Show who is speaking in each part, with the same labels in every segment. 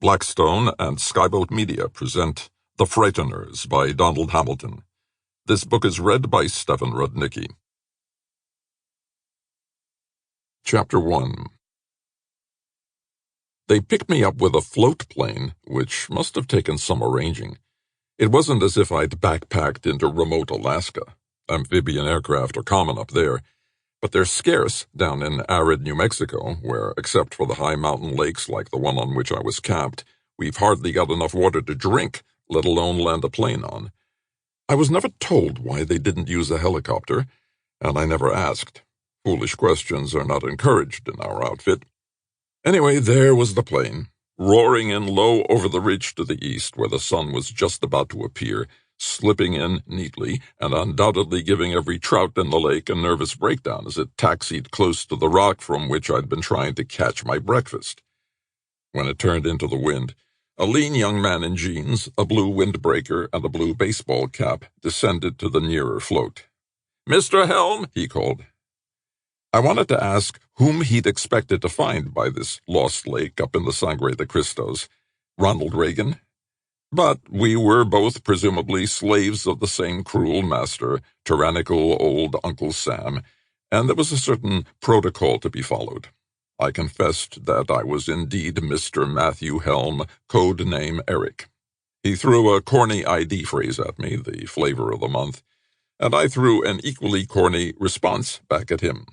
Speaker 1: Blackstone and Skyboat Media present The Frighteners by Donald Hamilton. This book is read by Stefan Rudnicki. Chapter 1. They picked me up with a float plane, which must have taken some arranging. It wasn't as if I'd backpacked into remote Alaska. Amphibian aircraft are common up there, but they're scarce down in arid New Mexico, where, except for the high mountain lakes like the one on which I was camped, we've hardly got enough water to drink, let alone land a plane on. I was never told why they didn't use a helicopter, and I never asked. Foolish questions are not encouraged in our outfit. Anyway, there was the plane, roaring in low over the ridge to the east where the sun was just about to appear, slipping in neatly and undoubtedly giving every trout in the lake a nervous breakdown as it taxied close to the rock from which I'd been trying to catch my breakfast. When it turned into the wind, a lean young man in jeans, a blue windbreaker, and a blue baseball cap descended to the nearer float. "Mr. Helm," he called. I wanted to ask whom he'd expected to find by this lost lake up in the Sangre de Cristos. Ronald Reagan? But we were both presumably slaves of the same cruel master, tyrannical old Uncle Sam, and there was a certain protocol to be followed. I confessed that I was indeed Mr. Matthew Helm, code name Eric. He threw a corny ID phrase at me, the flavor of the month, and I threw an equally corny response back at him.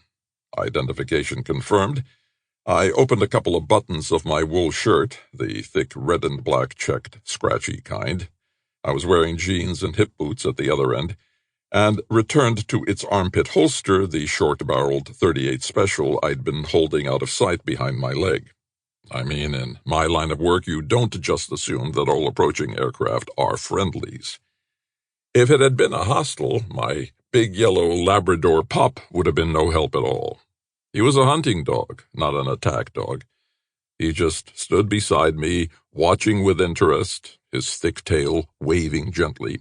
Speaker 1: Identification confirmed. I opened a couple of buttons of my wool shirt, the thick red and black checked, scratchy kind. I was wearing jeans and hip boots at the other end, and returned to its armpit holster the short-barreled .38 Special I'd been holding out of sight behind my leg. I mean, in my line of work, you don't just assume that all approaching aircraft are friendlies. If it had been a hostile, my big yellow Labrador pup would have been no help at all. He was a hunting dog, not an attack dog. He just stood beside me, watching with interest, his thick tail waving gently.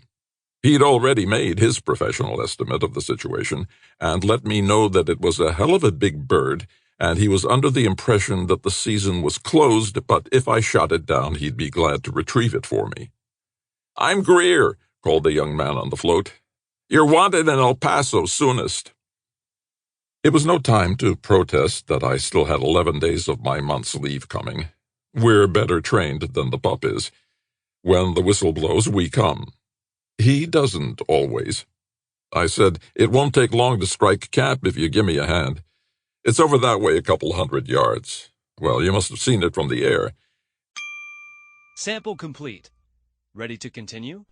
Speaker 1: He'd already made his professional estimate of the situation, and let me know that it was a hell of a big bird, and he was under the impression that the season was closed, but if I shot it down, he'd be glad to retrieve it for me. "I'm Greer," called the young man on the float. "You're wanted in El Paso soonest." It was no time to protest that I still had 11 days of my month's leave coming. We're better trained than the pup is. When the whistle blows, we come. He doesn't always. I said, "It won't take long to strike camp if you give me a hand. It's over that way a couple 100 yards. Well, you must have seen it from the air."
Speaker 2: Sample complete. Ready to continue?